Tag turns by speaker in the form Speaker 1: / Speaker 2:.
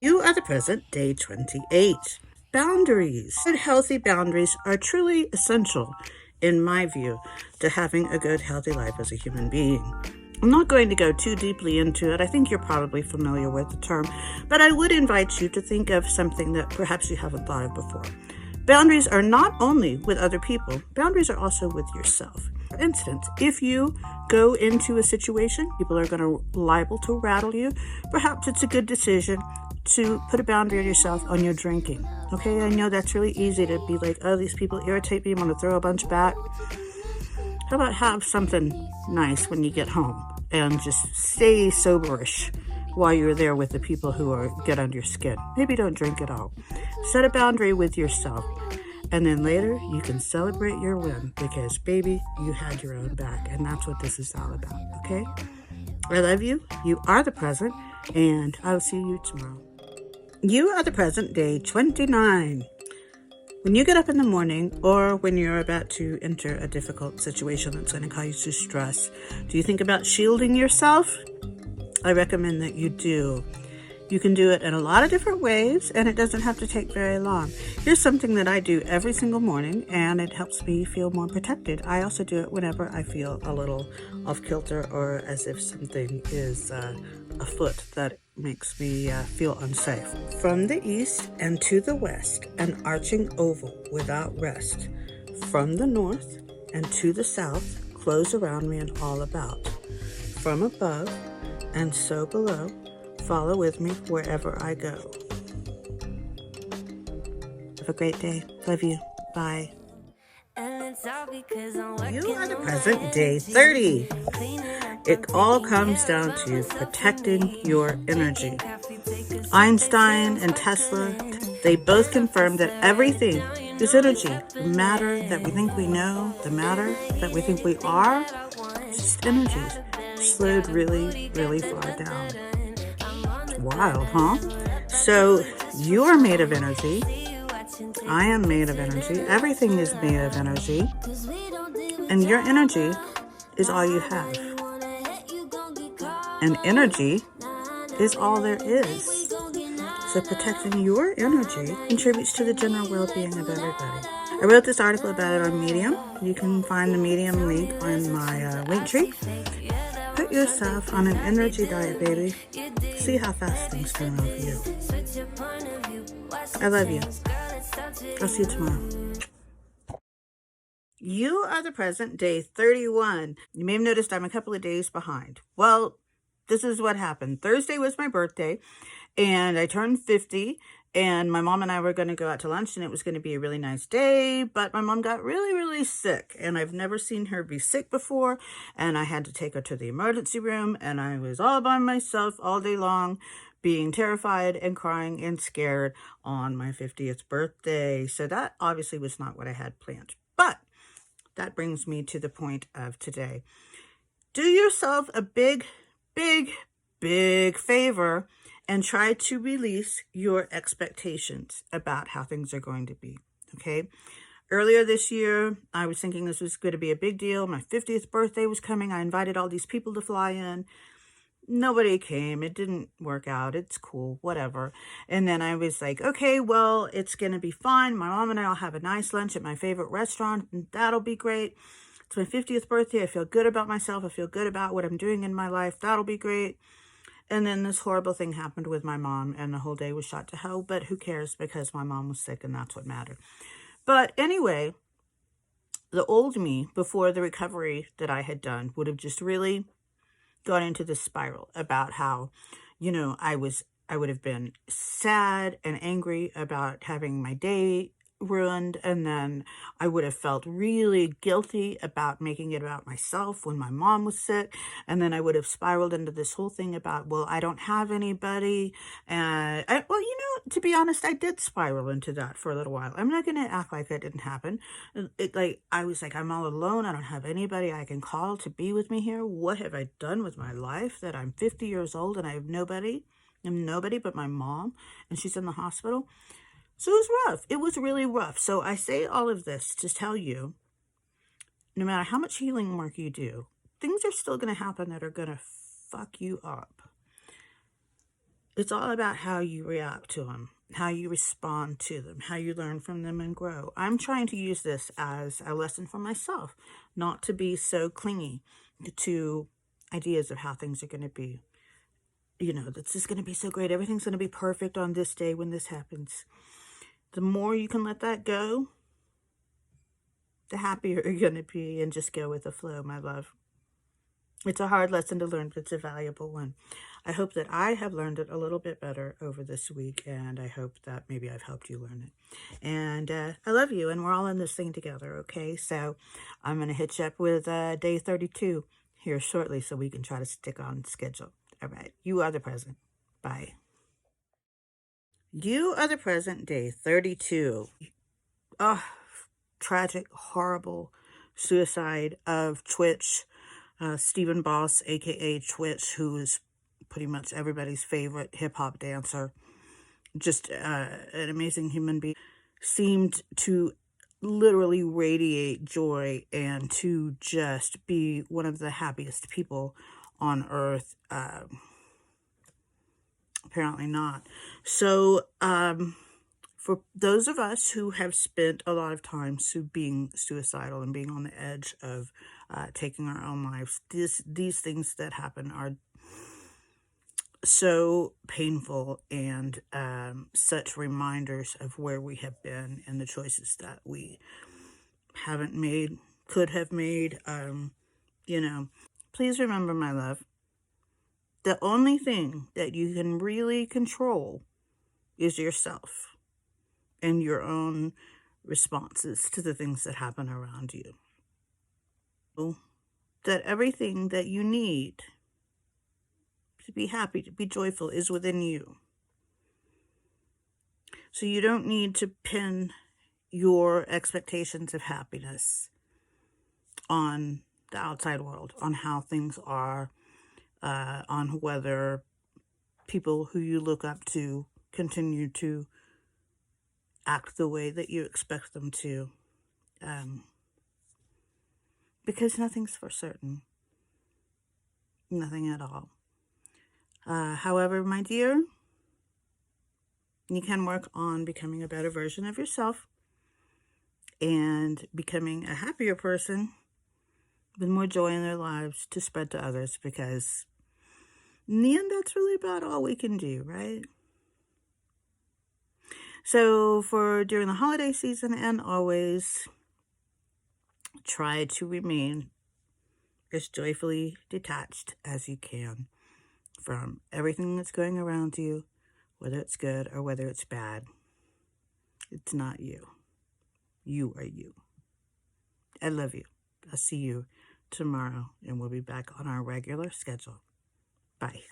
Speaker 1: You are the present, day 28. Boundaries. Good, healthy boundaries are truly essential, in my view, to having a good, healthy life as a human being. I'm not going to go too deeply into it. I think you're probably familiar with the term, but I would invite you to think of something that perhaps you haven't thought of before. Boundaries are not only with other people, boundaries are also with yourself. For instance, if you go into a situation, people are going to liable to rattle you. Perhaps it's a good decision to put a boundary on yourself on your drinking. Okay, I know that's really easy to be like, oh, these people irritate me, I'm going to throw a bunch back. How about have something nice when you get home and just stay soberish while you're there with the people who get under your skin? Maybe don't drink at all. Set a boundary with yourself. And then later, you can celebrate your win because, baby, you had your own back. And that's what this is all about, okay? I love you. You are the present. And I'll see you tomorrow. You are the present, day 29. When you get up in the morning or when you're about to enter a difficult situation that's going to cause you stress, do you think about shielding yourself? I recommend that you do. You can do it in a lot of different ways, and it doesn't have to take very long. Here's something that I do every single morning, and it helps me feel more protected. I also do it whenever I feel a little off kilter or as if something is afoot that makes me feel unsafe. From the east and to the west, an arching oval without rest. From the north and to the south, close around me and all about. From above and so below, follow with me wherever I go. Have a great day. Love you. Bye. You are the present, day 30. It all comes down to protecting your energy. Einstein and Tesla, they both confirmed that everything is energy. The matter that we think we know, the matter that we think we are, it's just energies slowed really, really far down. Wild, huh? So you are made of energy. I am made of energy. Everything is made of energy. And your energy is all you have. And energy is all there is. So protecting your energy contributes to the general well-being of everybody. I wrote this article about it on Medium. You can find the Medium link on my link tree. Put yourself on an energy diet, baby. See how fast things turn off you. I love you. I'll see you tomorrow. You are the present, day 31. You may have noticed I'm a couple of days behind. Well, this is what happened. Thursday was my birthday, and I turned 50, and my mom and I were going to go out to lunch, and it was going to be a really nice day, but my mom got really, really sick, and I've never seen her be sick before, and I had to take her to the emergency room, and I was all by myself all day long, being terrified and crying and scared on my 50th birthday. So that obviously was not what I had planned. But that brings me to the point of today. Do yourself a big, big, big favor and try to release your expectations about how things are going to be, okay? Earlier this year, I was thinking this was going to be a big deal. My 50th birthday was coming. I invited all these people to fly in. Nobody came. It didn't work out. It's cool, whatever. And then I was like, okay, well, it's going to be fine. My mom and I will have a nice lunch at my favorite restaurant, and that'll be great. It's my 50th birthday. I feel good about myself. I feel good about what I'm doing in my life. That'll be great. And then this horrible thing happened with my mom, and the whole day was shot to hell. But who cares, because my mom was sick, and that's what mattered. But anyway, the old me, before the recovery that I had done, would have just really gone into this spiral about how, I would have been sad and angry about having my day ruined, and then I would have felt really guilty about making it about myself when my mom was sick, and then I would have spiraled into this whole thing about, well, I don't have anybody, and to be honest, I did spiral into that for a little while. I'm not going to act like that didn't happen. I was like, I'm all alone. I don't have anybody I can call to be with me here. What have I done with my life that I'm 50 years old and I have nobody? I'm nobody but my mom, and she's in the hospital. So it was rough. It was really rough. So I say all of this to tell you, no matter how much healing work you do, things are still going to happen that are going to fuck you up. It's all about how you react to them, how you respond to them, how you learn from them and grow. I'm trying to use this as a lesson for myself, not to be so clingy to ideas of how things are going to be. This is going to be so great. Everything's going to be perfect on this day when this happens. The more you can let that go, the happier you're going to be, and just go with the flow, my love. It's a hard lesson to learn, but it's a valuable one. I hope that I have learned it a little bit better over this week, and I hope that maybe I've helped you learn it. And I love you, and we're all in this thing together, okay? So I'm going to hit you up with day 32 here shortly so we can try to stick on schedule. All right. You are the present. Bye. You are the present, day 32. Oh, tragic, horrible suicide of Twitch. Stephen Boss, aka Twitch, who is pretty much everybody's favorite hip-hop dancer. Just an amazing human being. Seemed to literally radiate joy and to just be one of the happiest people on earth. Apparently not. So, for those of us who have spent a lot of time being suicidal and being on the edge of taking our own lives, these things that happen are so painful, and such reminders of where we have been and the choices that we haven't made, could have made. Please remember, my love, the only thing that you can really control is yourself and your own responses to the things that happen around you. That everything that you need to be happy, to be joyful, is within you. So you don't need to pin your expectations of happiness on the outside world, on how things are, on whether people who you look up to continue to act the way that you expect them to. Because nothing's for certain. Nothing at all. However, my dear, you can work on becoming a better version of yourself and becoming a happier person with more joy in their lives to spread to others, because in the end, that's really about all we can do, right? So for during the holiday season and always, try to remain as joyfully detached as you can from everything that's going around you, whether it's good or whether it's bad. It's not you. You are you. I love you. I'll see you tomorrow, and we'll be back on our regular schedule. Bye.